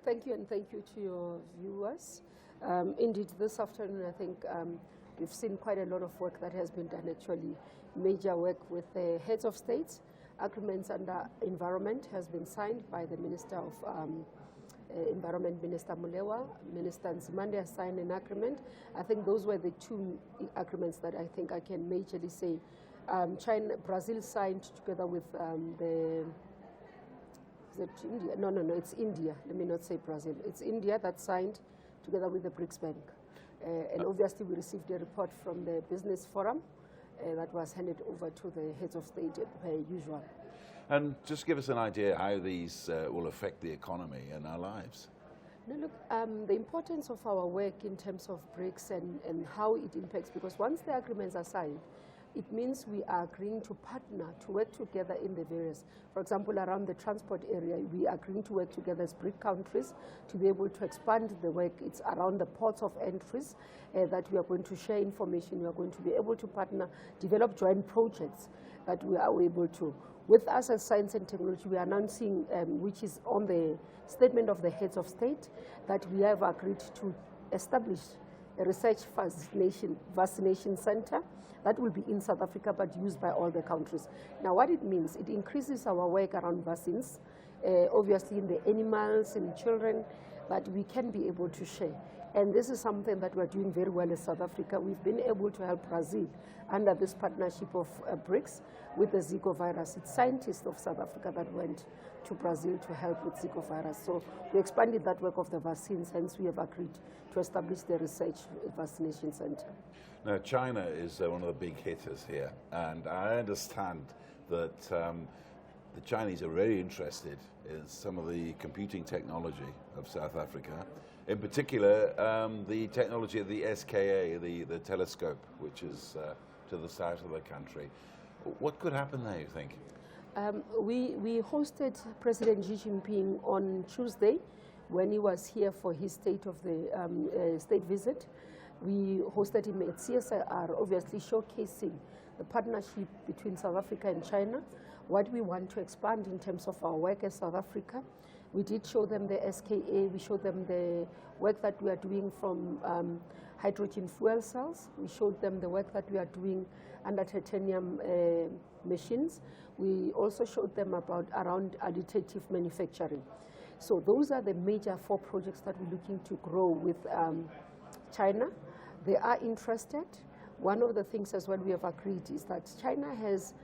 Thank you, and thank you to your viewers. Indeed, this afternoon, I think we've seen quite a lot of work that has been done, actually. Major work with the heads of states. Agreements under environment has been signed by the Minister of Environment, Minister Molewa. Minister Nzimande has signed an agreement. I think those were the two agreements that I think I can majorly say. Brazil signed together with is it India? No, it's India. Let me not say Brazil. It's India that signed together with the Brics Bank. And obviously we received a report from the Business Forum that was handed over to the heads of state per usual. And just give us an idea how these will affect the economy and our lives. No, look, the importance of our work in terms of Brics and how it impacts, because once the agreements are signed, it means we are agreeing to partner, to work together in the various, for example, around the transport area, we are agreeing to work together as BRIC countries to be able to expand the work. It's around the ports of entries that we are going to share information. We are going to be able to partner, develop joint projects that we are able to. With us as Science and Technology, we are announcing, which is on the statement of the heads of state, that we have agreed to establish a research vaccination center that will be in South Africa but used by all the countries. Now what it means, it increases our work around vaccines, obviously in the animals, in children, but we can be able to share. And this is something that we're doing very well in South Africa. We've been able to help Brazil under this partnership of BRICS with the Zika virus. It's scientists of South Africa that went to Brazil to help with Zika virus. So we expanded that work of the vaccines, hence we have agreed to establish the research vaccination center. Now, China is one of the big hitters here, and I understand that the Chinese are very interested in some of the computing technology of South Africa, in particular the technology of the SKA, the telescope, which is to the south of the country. What could happen there, you think? We hosted President Xi Jinping on Tuesday when he was here for his state visit. We hosted him at CSIR, obviously showcasing the partnership between South Africa and China, what we want to expand in terms of our work as South Africa. We did show them the SKA, we showed them the work that we are doing from hydrogen fuel cells. We showed them the work that we are doing under titanium machines. We also showed them around additive manufacturing. So those are the major 4 projects that we're looking to grow with China. They are interested. One of the things as well we have agreed is that China has,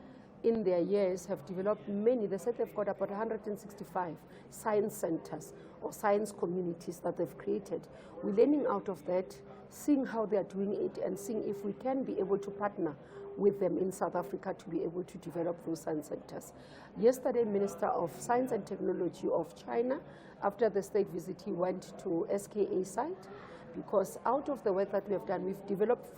in their years, have developed many. They said they've got about 165 science centers or science communities that they've created. We're learning out of that, seeing how they are doing it, and seeing if we can be able to partner with them in South Africa to be able to develop those science centers. Yesterday, Minister of Science and Technology of China, after the state visit, he went to SKA site, because out of the work that we have done, we've developed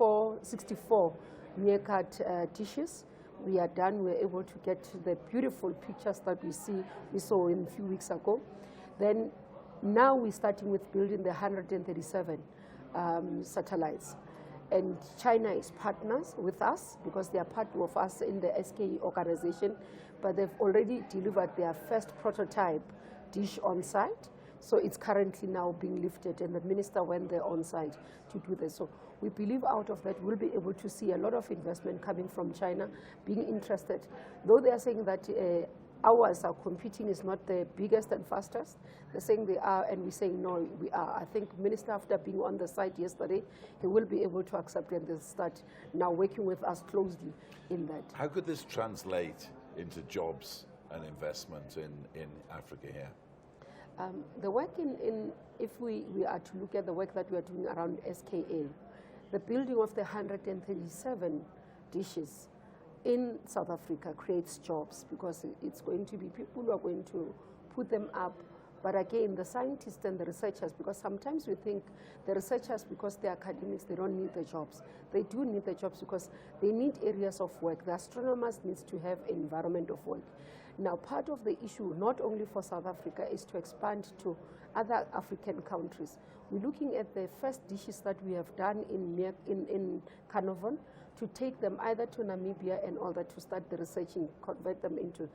64 meerkat dishes. We are done. We're able to get the beautiful pictures that we saw in a few weeks ago. Then now we're starting with building the 137 satellites. And China is partners with us because they are part of us in the SKE organization, but they've already delivered their first prototype dish on site. So it's currently now being lifted, and the minister went there on site to do this. So we believe out of that we'll be able to see a lot of investment coming from China, being interested. Though they are saying that our computing is not the biggest and fastest, they're saying they are, and we're saying no, we are. I think Minister, after being on the site yesterday, he will be able to accept and they'll start now working with us closely in that. How could this translate into jobs and investment in Africa here? The work if we are to look at the work that we are doing around SKA, the building of the 137 dishes in South Africa creates jobs, because it's going to be people who are going to put them up. But again, the scientists and the researchers, because sometimes we think the researchers, because they're academics, they don't need the jobs. They do need the jobs because they need areas of work. The astronomers need to have an environment of work. Now, part of the issue, not only for South Africa, is to expand to other African countries. We're looking at the first dishes that we have done in Carnarvon, to take them either to Namibia and all that, to start the research and convert them into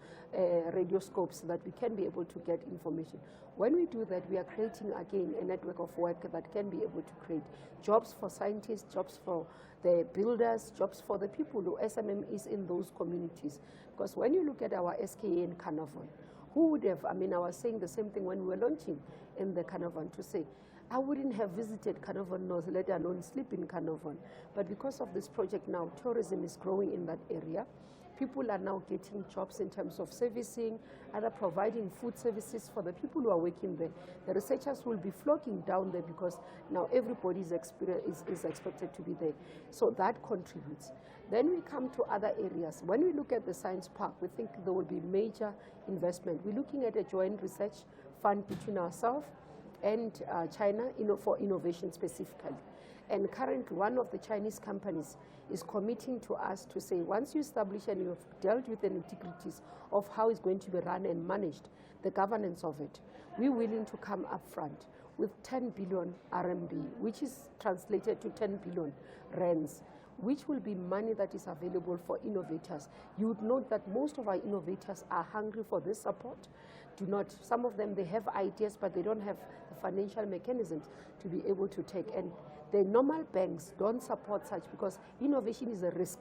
radioscopes so that we can be able to get information. When we do that, we are creating again a network of work that can be able to create jobs for scientists, jobs for the builders, jobs for the people who SMM is in those communities. Because when you look at our SKA in Carnarvon, who would have, I was saying the same thing when we were launching in the Carnarvon, to say, I wouldn't have visited Carnarvon North, let alone sleep in Carnarvon. But because of this project now, tourism is growing in that area. People are now getting jobs in terms of servicing, either providing food services for the people who are working there. The researchers will be flocking down there because now everybody is expected to be there. So that contributes. Then we come to other areas. When we look at the science park, we think there will be major investment. We're looking at a joint research fund between ourselves and China, for innovation specifically. And currently, one of the Chinese companies is committing to us to say, once you establish and you've dealt with the nitty-gritties of how it's going to be run and managed, the governance of it, we're willing to come up front with 10 billion RMB, which is translated to 10 billion rands, which will be money that is available for innovators. You would note that most of our innovators are hungry for this support. Some of them, they have ideas, but they don't have the financial mechanisms to be able to take. And the normal banks don't support such, because innovation is a risk.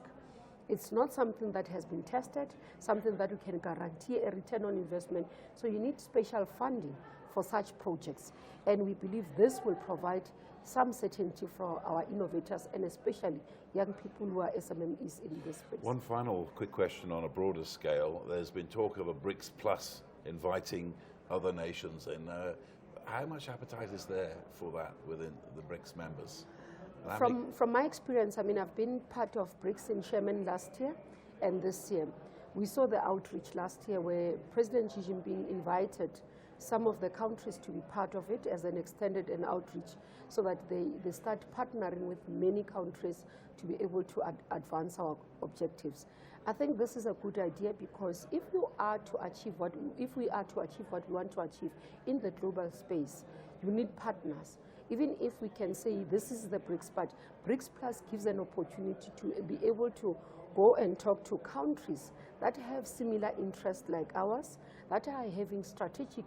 It's not something that has been tested, something that you can guarantee a return on investment. So you need special funding for such projects. And we believe this will provide some certainty for our innovators, and especially young people who are SMMEs in this space. One final quick question on a broader scale. There's been talk of a Brics Plus inviting other nations in. How much appetite is there for that within the Brics members? From my experience, I've been part of Brics in Sherman last year and this year. We saw the outreach last year where President Xi Jinping invited some of the countries to be part of it as an extended and outreach, so that they start partnering with many countries to be able to advance our objectives. I think this is a good idea, because if we are to achieve what we want to achieve in the global space, you need partners. Even if we can say this is the Brics, but Brics Plus gives an opportunity to be able to go and talk to countries that have similar interests like ours, that are having strategic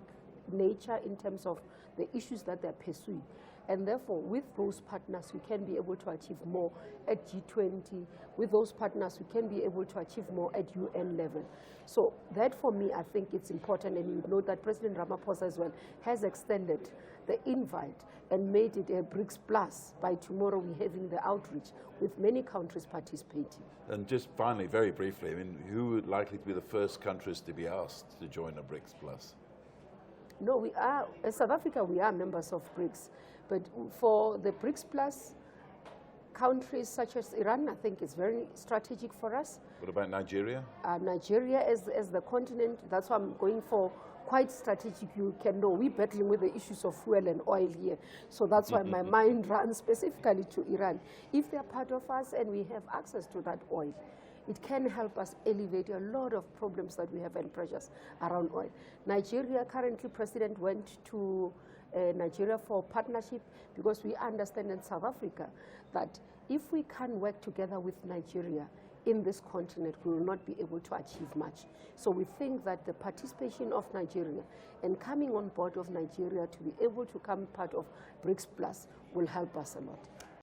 nature in terms of the issues that they're pursuing. And therefore, with those partners, we can be able to achieve more at G20. With those partners, we can be able to achieve more at UN level. So that, for me, I think it's important. And you know that President Ramaphosa as well has extended the invite and made it a Brics Plus. By tomorrow, we're having the outreach with many countries participating. And just finally, very briefly, who would likely to be the first countries to be asked to join a Brics Plus? No, we are, as South Africa, we are members of Brics. But for the Brics Plus, countries such as Iran, I think it's very strategic for us. What about Nigeria? Nigeria as the continent, that's why I'm going for quite strategic. You can know we're battling with the issues of fuel and oil here. So that's why my mind runs specifically to Iran. If they're part of us and we have access to that oil, it can help us elevate a lot of problems that we have and pressures around oil. Nigeria, currently, President went to Nigeria for partnership, because we understand in South Africa that if we can't work together with Nigeria in this continent, we will not be able to achieve much. So we think that the participation of Nigeria and coming on board of Nigeria to be able to come part of Brics Plus will help us a lot.